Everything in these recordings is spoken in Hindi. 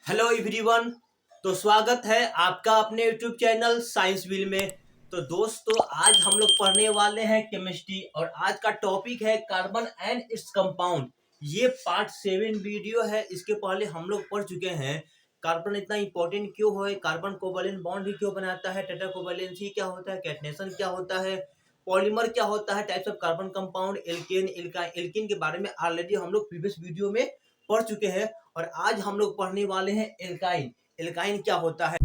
Hello everyone. तो स्वागत है आपका अपने यूट्यूब चैनल साइंस व्हील में। तो दोस्तों आज हम लोग पढ़ने वाले हैं केमिस्ट्री और आज का टॉपिक है कार्बन एंड इट्स कंपाउंड। ये पार्ट 7 वीडियो है। इसके पहले हम लोग पढ़ चुके हैं कार्बन इतना इंपॉर्टेंट क्यों है, कार्बन कोवैलेंट बॉन्ड ही क्यों बनाता है, टेट्रा कोवैलेंसी क्या होता है, कैटनेशन क्या होता है, पॉलीमर क्या होता है, types of carbon compound, alkane alkene के बारे में ऑलरेडी हम लोग प्रीवियस वीडियो में पढ़ चुके हैं। और आज हम लोग पढ़ने वाले हैं एल्काइन। एल्काइन क्या होता है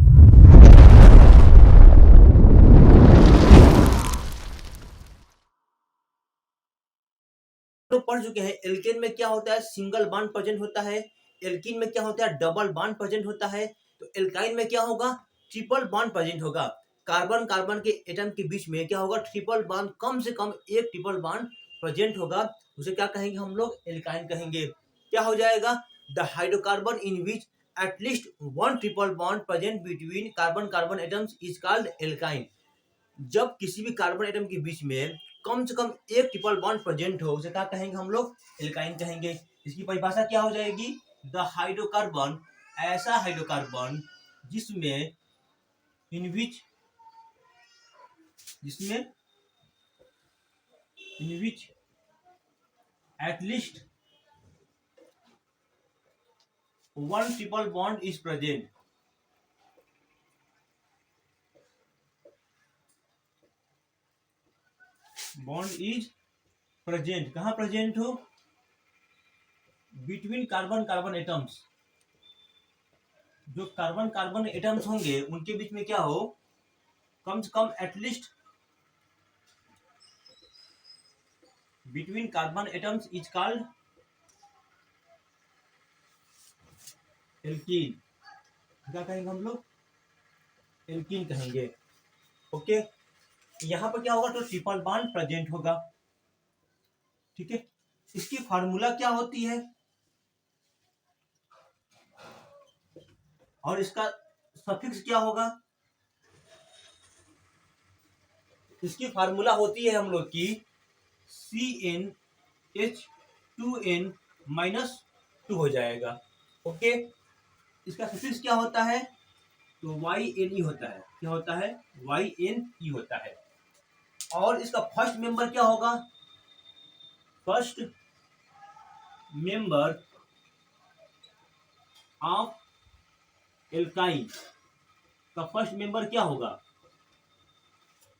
लोग पढ़ चुके हैं। एल्केन में क्या होता है, सिंगल बॉन्ड प्रेजेंट होता है। एल्किन में क्या होता है, डबल बॉन्ड प्रेजेंट होता है। तो एल्काइन में क्या होगा, ट्रिपल बॉन्ड प्रेजेंट होगा। कार्बन कार्बन के एटम के बीच में क्या होगा, ट्रिपल बॉन्ड, कम से कम एक ट्रिपल बॉन्ड प्रेजेंट होगा। उसे क्या कहेंगे हम लोग, एल्काइन कहेंगे। क्या हो जाएगा, the hydrocarbon in which at least one triple bond present between carbon carbon atoms is called alkyne. जब किसी भी कार्बन एटम के बीच में कम से कम एक ट्रिपल बॉन्ड प्रेजेंट हो, उसे क्या कहेंगे हम लोग, एल्काइन कहेंगे। इसकी परिभाषा क्या हो जाएगी, द हाइड्रोकार्बन, ऐसा हाइड्रोकार्बन जिसमें इन विच जिसमें in which at least one triple bond is present. Bond is present, कहाँ प्रेजेंट हो, बिटवीन कार्बन कार्बन एटम्स। जो कार्बन कार्बन एटम्स होंगे उनके बीच में क्या हो, कम से कम at least between carbon atoms is called alkene. क्या कहेंगे हम लोग, एल्कीन कहेंगे। ओके, यहाँ पर क्या होगा, तो ट्रिपल बॉन्ड प्रेजेंट होगा। ठीक है, इसकी फार्मूला क्या होती है और इसका सफिक्स क्या होगा। इसकी फार्मूला होती है हम लोग की CnH2n-2 हो जाएगा। ओके, इसका सफिक्स क्या होता है, तो YNE होता है। क्या होता है, YNE होता है। और इसका फर्स्ट मेंबर क्या होगा, फर्स्ट मेंबर ऑफ एल्काइन का फर्स्ट मेंबर क्या होगा।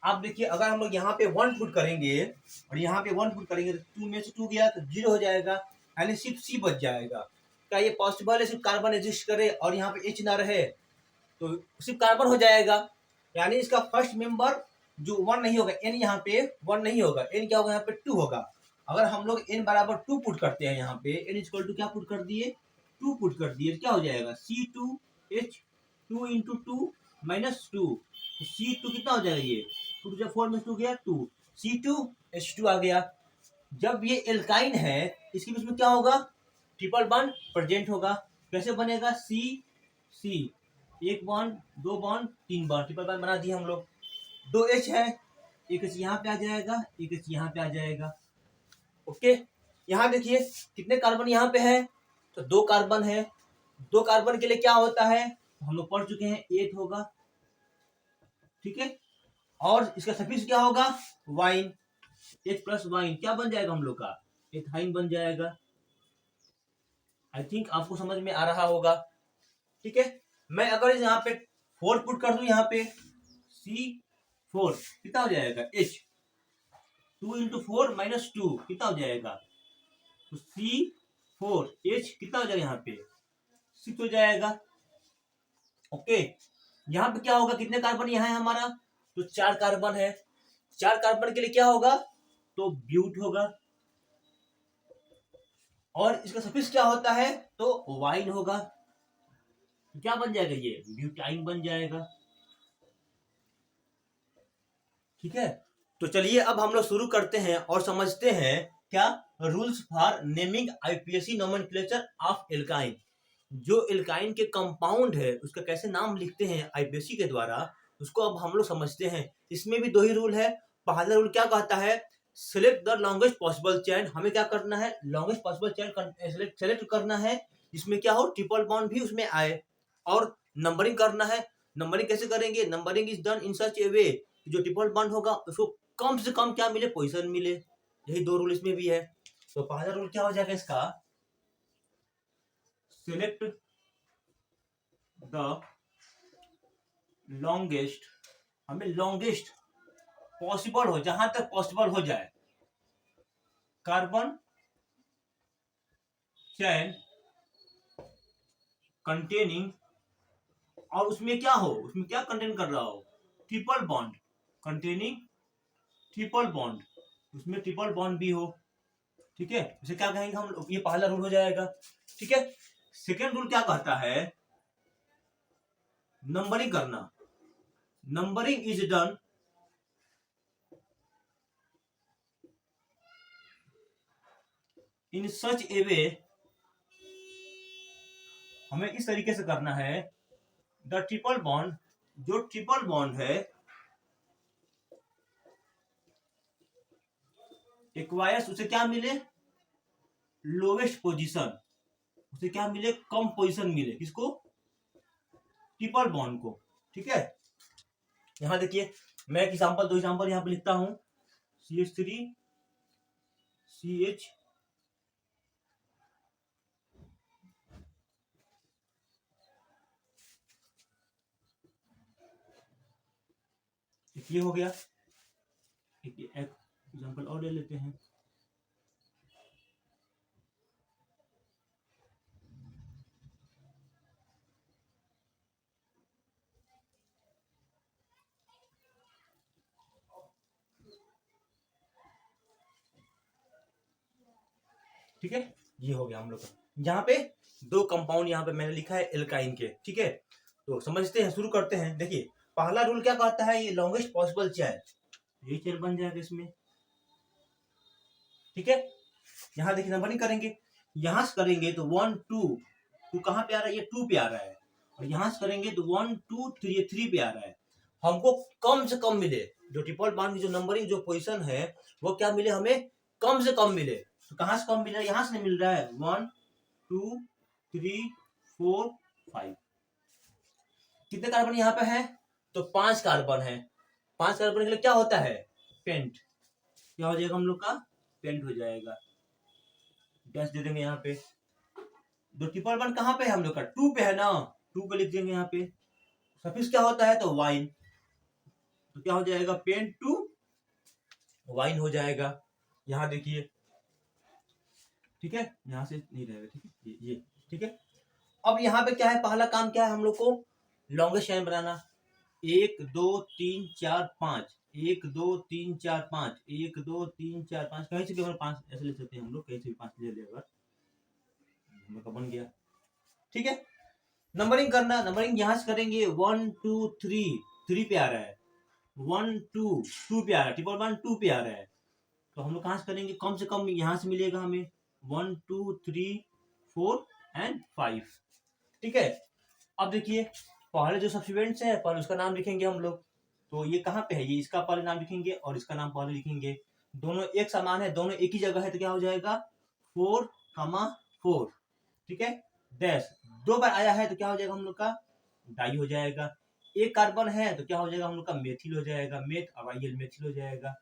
आप देखिए, अगर हम लोग यहाँ पे 1 पुट करेंगे और यहाँ पे 1 पुट करेंगे तो 2 में से 2 गया तो 0 हो जाएगा, यानी सिर्फ C बच जाएगा। क्या ये पॉसिबल है, सिर्फ कार्बन एग्जिस्ट करे और यहाँ पे H ना रहे, तो सिर्फ कार्बन हो जाएगा। यानी इसका फर्स्ट मेंबर जो 1 नहीं होगा, N यहाँ पे 1 नहीं होगा, N क्या होगा, यहाँ पे 2 होगा। अगर हम लोग N बराबर 2 पुट करते हैं, यहाँ पे N इक्वल टू क्या पुट कर दिए, 2 पुट कर दिए, क्या हो जाएगा, C2H2 इंटू 2 माइनस 2। C2 कितना हो जाएगा, ये 2 जब 4 में 2 गया 2, C2H2 आ गया। जब ये एल्काइन है, इसके बीच में क्या होगा, ट्रिपल बॉन्ड प्रेजेंट होगा। कैसे बनेगा, सी सी, एक बॉन्ड, दो बॉन्ड, तीन बॉन्ड, ट्रिपल बॉन्ड बना दिए हम लोग। 2 H है, एक H यहाँ पे आ जाएगा, एक H यहाँ पे आ जाएगा। ओके, यहाँ देखिए कितने कार्बन यहाँ पे है, तो 2 कार्बन है। 2 कार्बन के लिए क्या होता है, हम लोग पढ़ चुके हैं, 8 होगा। ठीक है, और इसका सफिक्स क्या होगा, वाइन। H प्लस वाइन क्या बन जाएगा हम लोग का, एथाइन बन जाएगा। आई थिंक आपको समझ में आ रहा होगा। ठीक है, मैं अगर यहाँ पे 4 पुट कर दूं, यहाँ पे C4 कितना हो जाएगा, H 2 इंटू 4 माइनस 2 कितना हो जाएगा, तो C4H कितना हो जाएगा, यहाँ पे 6 हो जाएगा। ओके, यहाँ पे क्या होगा, कितने कार्बन यहाँ है हमारा, तो 4 कार्बन है। 4 कार्बन के लिए क्या होगा, तो ब्यूट होगा। और इसका सफिक्स क्या होता है, तो वाइन होगा। क्या बन जाएगा, ये ब्यूटाइन बन जाएगा। ठीक है, तो चलिए अब हम लोग शुरू करते हैं और समझते हैं क्या, rules for naming IUPAC nomenclature of alkyne. जो एल्काइन के कंपाउंड है उसका कैसे नाम लिखते हैं आईपीएसी के द्वारा, उसको अब हम लोग समझते हैं। इसमें भी 2 ही रूल है। पहला रूल क्या कहता है, select the longest possible chain. हमें क्या करना है, लॉन्गेस्ट पॉसिबल चेन सेलेक्ट करना है जिसमें क्या हो, ट्रिपल बॉन्ड भी उसमें आए। और नंबरिंग करना है। नंबरिंग कैसे करेंगे? नंबरिंग इज डन इन सच ए वे, जो ट्रिपल बॉन्ड होगा उसको कम से कम क्या मिले? पोजीशन मिले। यही दो रूल इसमें भी है। तो पहला रूल क्या हो जाएगा इसका? सिलेक्ट द लॉन्गेस्ट, हमें लॉन्गेस्ट पॉसिबल हो, जहां तक पॉसिबल हो जाए, कार्बन चैन कंटेनिंग, और उसमें क्या हो, उसमें क्या कंटेन कर रहा हो? Triple bond containing triple bond, उसमें ट्रिपल बॉन्ड भी हो। ठीक है, उसे क्या कहेंगे हम लोग? ये पहला रूल हो जाएगा। ठीक है, सेकेंड रूल क्या कहता है? नंबरिंग करना। नंबरिंग इज डन इन सच ए वे, हमें इस तरीके से करना है, द ट्रिपल बॉन्ड, जो ट्रिपल बॉन्ड है, एक्वायर्स, उसे क्या मिले? लोवेस्ट पोजीशन, उसे क्या मिले? कम पोजीशन मिले। किसको? ट्रिपल बॉन्ड को। ठीक है, यहां देखिए, मैं एक एग्जांपल, दो एग्जांपल यहां पे लिखता हूं। CH3 CH, ये हो गया। एक एग्जांपल और ले लेते हैं। ठीक है, ये हो गया हम लोग का। यहाँ पे दो कंपाउंड यहाँ पे मैंने लिखा है एल्काइन के। ठीक है, तो समझते हैं, शुरू करते हैं। देखिए, पहला रूल क्या कहता है? ये लॉन्गेस्ट पॉसिबल चेन, ये चेन बन जाएगा इसमें। ठीक है, यहाँ देखिए नंबरिंग करेंगे, यहां से करेंगे तो 1 2 2 कहाँ पे आ रहा है? ये 2 पे आ रहा है। और यहां से करेंगे तो 1 2 3, ये 3 पे आ रहा है। हमको कम से कम मिले, जो ट्रिपल बॉन्ड की जो नंबरिंग जो पोजीशन है, वो क्या मिले हमें? कम से कम मिले। तो कहां से कम मिल रहा है? यहां से नहीं मिल रहा है। 1 2 3 4 5, कितने कार्बन यहाँ पे है? तो 5 कार्बन है। 5 कार्बन के लिए क्या होता है? पेंट। क्या हो जाएगा हम लोग का? पेंट हो जाएगा। डैश दे देंगे यहाँ पे। दो ट्रिपल बॉन्ड कहाँ पे है हम लोग का? 2 पे है ना, 2 पे लिख देंगे यहाँ पे। सफिक्स क्या होता है? तो वाइन। तो क्या हो जाएगा? पेंट टू वाइन हो जाएगा। यहाँ देखिए, ठीक है, यहाँ से नहीं रहेगा। ठीक है, ये ठीक है। अब यहाँ पे क्या है? पहला काम क्या है हम लोग को? लॉन्गेस्ट चेन बनाना। 1 2 3 4 5, 1 2 3 4 5, 1 2 3 4 5, कहीं से भी अगर 5 ऐसे ले सकते हैं हम लोग, कहीं से भी 5 ले लेगा, हम लोग का बन गया। ठीक है, नंबरिंग करना। नंबरिंग यहां से करेंगे 1 2 3, 3 पे आ रहा है। 1 2 2 पे आ रहा है। ट्रिपल वन 2 पे आ रहा है। तो हम लोग कहां से करेंगे? कम से कम यहां से मिलेगा हमें 1 2 3 4 एंड 5। ठीक है, अब देखिए, पहले जो सब्सिट्यूएंट्स है, पहले उसका नाम लिखेंगे हम लोग। तो ये कहाँ पे है? ये इसका पहले नाम लिखेंगे और इसका नाम पहले लिखेंगे। दोनों एक समान है, दोनों एक ही जगह है, तो क्या हो जाएगा? 4 4। ठीक है, डैश 2 बार आया है तो क्या हो जाएगा हम लोग का? डाई हो जाएगा। एक कार्बन है तो क्या हो जाएगा हम लोग का? मेथिल हो जाएगा। मेथ अब आइए मेथिल हो जाएगा।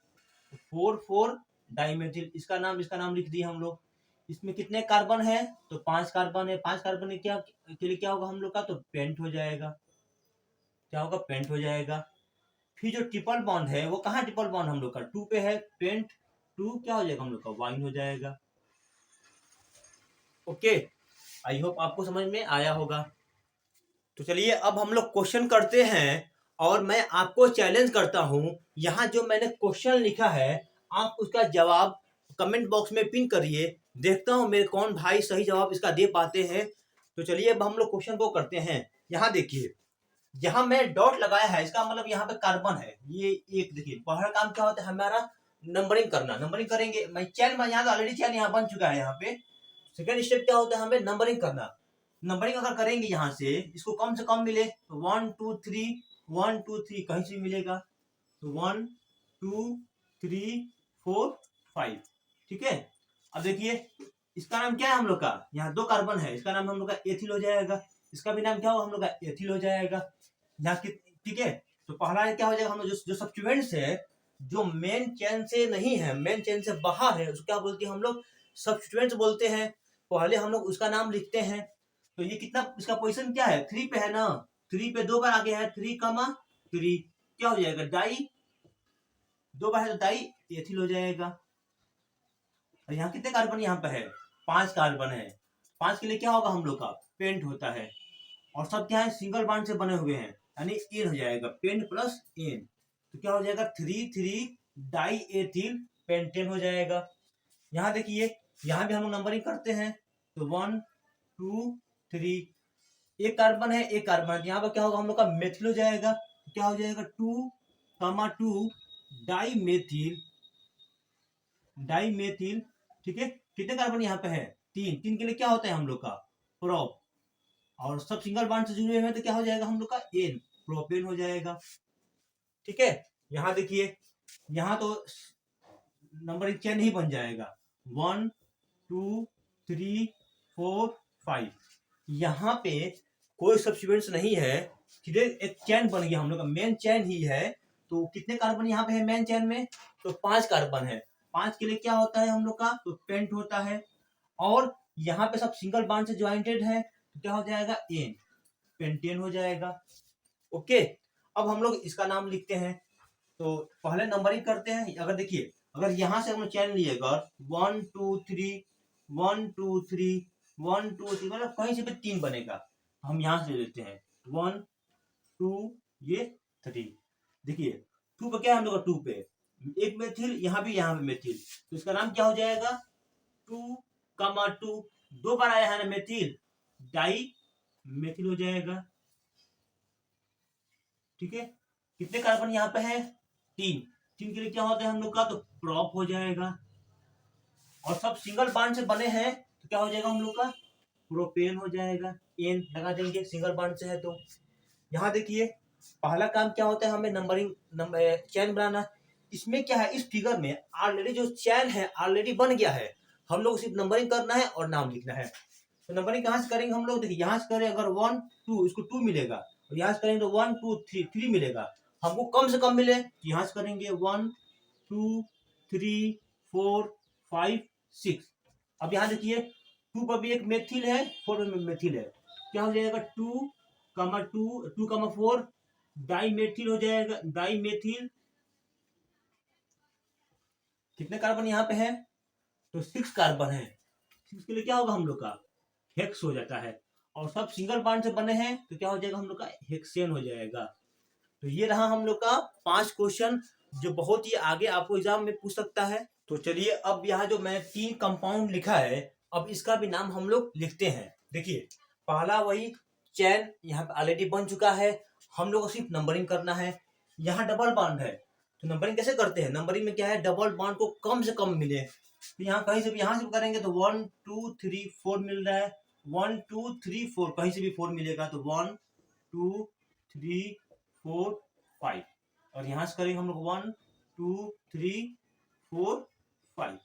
4 4 डाई मेथिल, इसका नाम लिख दिए हम लोग। इसमें कितने कार्बन है? तो 5 कार्बन है। 5 कार्बन के लिए क्या होगा हम लोग का? तो पेंट हो जाएगा। क्या होगा? पेंट हो जाएगा। फिर जो ट्रिपल बॉन्ड है, वो कहाँ ट्रिपल बॉन्ड हम लोग का? 2 पे है। पेंट टू क्या हो जाएगा हम लोग का? वाइन हो जाएगा। ओके, आई होप आपको समझ में आया होगा। तो चलिए अब हम लोग क्वेश्चन करते हैं, और मैं आपको चैलेंज करता हूं, यहाँ जो मैंने क्वेश्चन लिखा है, आप उसका जवाब कमेंट बॉक्स में पिन करिए। देखता हूं मेरे कौन भाई सही जवाब इसका दे पाते हैं। तो चलिए अब हम लोग क्वेश्चन को करते हैं। यहाँ देखिए, यहाँ मैं डॉट लगाया है, इसका मतलब यहाँ पे कार्बन है। ये एक देखिए, पहला काम क्या होता है हमारा? नंबरिंग करना। नंबरिंग करेंगे, मैं चैन यहाँ ऑलरेडी चैन यहाँ बन चुका है। यहाँ पे सेकेंड स्टेप क्या होता है? हमें नंबरिंग करना। नंबरिंग अगर करेंगे यहाँ से, इसको कम से कम मिले तो 1 2 3, 1 2 3 कहीं से भी मिलेगा। तो 1 2 3 4 5। ठीक है, अब देखिए, इसका नाम क्या है हम लोग का? यहाँ 2 कार्बन है, इसका नाम हम लोग का एथिल हो जाएगा। इसका भी नाम क्या होगा हम लोग का एथिल हो जाएगा। यहाँ की ठीक है, तो पहला क्या हो जाएगा, हम लोग जो सब्स्टिट्यूएंट्स है जो मेन चेन से नहीं है, मेन चेन से बाहर है, उसको क्या बोलते हैं हम लोग, सब्स्टिट्यूएंट्स बोलते हैं। पहले हम लोग उसका नाम लिखते हैं। तो ये कितना, इसका पोजीशन क्या है, 3 पे है ना, 3 पे 2 बार आगे है, 3,3 क्या हो जाएगा, डाई, 2 बार है तो डाई एथिल हो जाएगा। और यहाँ कितने कार्बन यहाँ पे है, 5 कार्बन है। 5 के लिए क्या होगा हम लोग का, पेंट होता है। और सब क्या है, सिंगल बॉन्ड से बने हुए हैं, यानी एन हो जाएगा, पेंट प्लस एन, तो क्या हो जाएगा 3,3 डाई एथिल पेंटेन हो जाएगा। यहाँ देखिए, यहाँ भी हम लोग नंबरिंग करते हैं, तो 1 2 3, एक कार्बन है, एक कार्बन, यहाँ पर क्या होगा हम लोग का मेथिल हो जाएगा। क्या हो जाएगा 2,2 डाई मेथिल, डाई मेथिल, ठीक है। कितने कार्बन यहाँ पे है, 3 के लिए क्या होता है हम लोग का प्रोप, और सब सिंगल बॉन्ड से जुड़े हुए हैं तो क्या हो जाएगा हम लोग का एन, प्रोपेन हो जाएगा। ठीक है, यहाँ देखिए, यहाँ तो नंबर चेन ही बन जाएगा, 1 2 3 4 5, यहाँ पे कोई सब्स्टिट्यूएंट्स नहीं है, सीधे एक चेन बन गया हम लोग का, मेन चेन ही है। तो कितने कार्बन यहाँ पे है मेन चेन में, तो 5 कार्बन है। 5 के लिए क्या होता है हम लोग का, तो पेंट होता है। और यहाँ पे सब सिंगल बॉन्ड से ज्वाइंटेड है, तो क्या हो जाएगा एन, पेंटेन हो जाएगा। ओके, अब हम लोग इसका नाम लिखते हैं। तो पहले नंबरिंग करते हैं। अगर देखिए, अगर यहाँ से हम लोग चैन लिएगा 1 2 3 1 2 3 1 2 3, मतलब कहीं से भी 3 बनेगा, हम यहाँ से लेते हैं 1 2 ये 3। देखिए 2 पे क्या है हम लोग का, 2 पे एक मेथिल, यहाँ भी मेथिल, तो इसका नाम क्या हो जाएगा 2,2, 2 बार आया है ना मेथिल, डाई मेथिल हो जाएगा। ठीक है, कितने कार्बन यहाँ पे है, 3 के लिए क्या होता है हम लोग का, तो प्रॉप हो जाएगा। और सब सिंगल बॉन्ड से बने हैं तो क्या हो जाएगा हम लोग का, प्रोपेन हो जाएगा, एन लगा देंगे, सिंगल बॉन्ड से है तो। यहाँ देखिए, पहला काम क्या होता है, हमें नंबरिंग चैन बनाना। इसमें क्या है, इस फिगर में ऑलरेडी जो चैन है ऑलरेडी बन गया है, हम लोग सिर्फ नंबरिंग करना है और नाम लिखना है। तो नंबरिंग कहाँ से करेंगे हम लोग, देखिए यहाँ से करें अगर 1 2, इसको 2 मिलेगा, और यहाँ से करेंगे तो 1 2 3 मिलेगा। हमको कम से कम मिले, यहाँ से करेंगे 1 2 3 4 5 6। अब यहाँ देखिए 2 पर भी एक मेथिल है, 4 पर भी मेथिल है, क्या हो जाएगा 2,4 डाई मेथिल हो जाएगा, डाई मेथिल। कितने कार्बन यहाँ पे है, तो 6 कार्बन है। 6 के लिए क्या होगा हम लोग का, हेक्स हो जाता है। और सब सिंगल बॉन्ड से बने हैं तो क्या हो जाएगा हम लोग का, हेक्सेन हो जाएगा। तो ये रहा हम लोग का 5 क्वेश्चन, जो बहुत ही आगे आपको एग्जाम में पूछ सकता है। तो चलिए, अब यहाँ जो मैंने 3 कंपाउंड लिखा है, अब इसका भी नाम हम लोग लिखते हैं। देखिए, पहला वही चैन यहाँ पे ऑलरेडी बन चुका है, हम लोग को सिर्फ नंबरिंग करना है। यहाँ डबल बॉन्ड है, तो नंबरिंग कैसे करते हैं, नंबरिंग में क्या है, डबल बॉन्ड को कम से कम मिले। तो यहाँ कहीं से भी, यहाँ से भी करेंगे तो 1 2 3 4 मिल रहा है, 1 2 3 4, कहीं से भी 4 मिलेगा तो 1 2 3 4 5। और यहाँ से करेंगे हम लोग 1 2 3 4 5,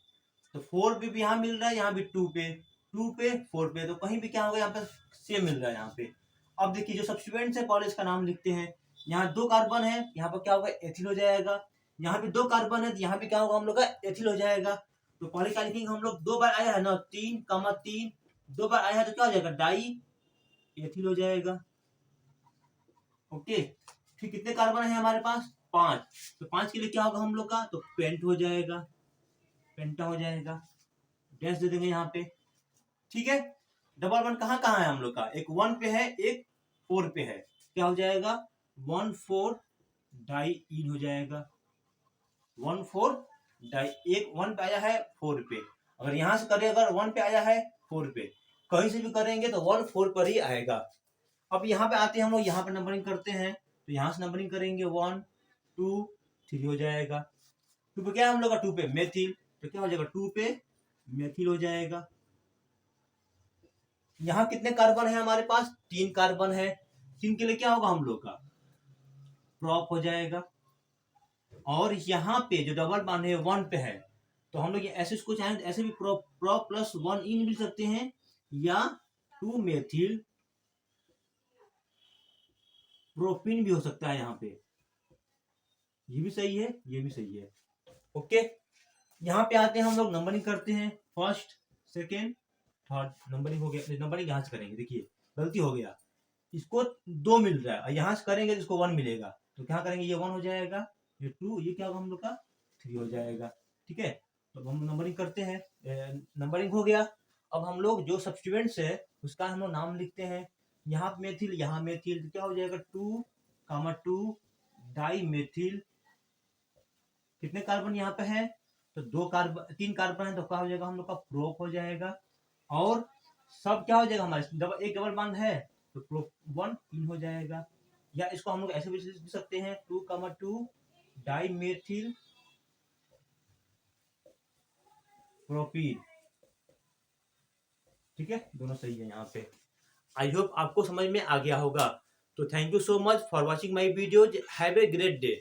तो 4 पे भी यहाँ मिल रहा है, यहाँ भी 2 पे 4 पे, तो कहीं भी क्या होगा, यहाँ पे सेम मिल रहा है यहाँ पे। अब देखिए, जो सब्स्टिट्यूएंट्स है पहले इसका नाम लिखते हैं। यहाँ 2 कार्बन है, यहाँ पर क्या होगा, एथिल हो जाएगा। यहाँ भी 2 कार्बन है, तो यहाँ पे क्या होगा हम लोग का, एथिल हो जाएगा। तो पहले क्या लिखेंगे हम लोग, 2 बार आया है ना, 3,3, 2 बार आया है तो क्या हो जाएगा, डाई एथिल हो जाएगा। ओके, फिर कितने कार्बन है हमारे पास, 5, तो 5 के लिए क्या होगा हम लोग का, तो पेंट हो जाएगा, पेंटा हो जाएगा, डैश दे देंगे यहाँ पे। ठीक है, डबल बॉन्ड कहाँ कहाँ है हम लोग का, एक 1 पे है, एक 4 पे है, क्या हो जाएगा 1 4 डाई इन हो जाएगा, 1 4 डाई, एक 1 पे आया है 4 पे, अगर यहाँ से करें, अगर 1 पे आया है 4 पे, कहीं से भी करेंगे तो 1 4 पर ही आएगा। अब यहाँ पे आते हैं हम लोग, यहाँ पे नंबरिंग करते हैं, तो यहाँ से नंबरिंग करेंगे 1 2 3 हो जाएगा। 2 पे क्या है हम लोग का, 2 पे मेथिल, तो क्या हो जाएगा 2 पे मेथिल हो जाएगा। यहाँ कितने कार्बन है हमारे पास, 3 कार्बन है, 3 के लिए क्या होगा हम लोग का, प्रॉप हो जाएगा। और यहाँ पे जो डबल बॉन्ड है 1 पे है, तो हम लोग ऐसे इसको चाहें ऐसे भी प्रॉप प्लस 1 इन मिल सकते हैं, या 2 मेथिल प्रोपीन भी हो सकता है यहाँ पे। ये भी सही है, ये भी सही है। ओके, यहाँ पे आते हैं हम लोग, नंबरिंग करते हैं। फर्स्ट, सेकेंड, थर्ड, नंबरिंग हो गया। नंबरिंग यहाँ से करेंगे, देखिए गलती हो गया, इसको 2 मिल रहा है और यहाँ से करेंगे तो इसको 1 मिलेगा, तो क्या करेंगे, ये 1 हो जाएगा, ये 2, ये क्या होगा हम लोग का 3 हो जाएगा। ठीक है, तो हम नंबरिंग करते हैं। नंबरिंग हो गया। अब हम लोग जो सब्स्टिट्यूएंट्स है उसका हम लोग नाम लिखते हैं। यहाँ मेथिल, यहाँ मेथिल, तो क्या हो जाएगा 2, 2 डाई मेथिल। कितने कार्बन यहाँ पे है, तो 3 कार्बन है, तो क्या हो जाएगा हम लोग का प्रोप हो जाएगा। और सब क्या हो जाएगा हमारे, एक डबल बॉन्ड है तो प्रोप 1 3 हो जाएगा। या इसको हम लोग ऐसे भी लिख सकते हैं, 2, 2 डाई मेथिल प्रोपीन। ठीक है, दोनों सही है यहाँ पे। आई होप आपको समझ में आ गया होगा। तो thank you so much for watching my video. Have a great day.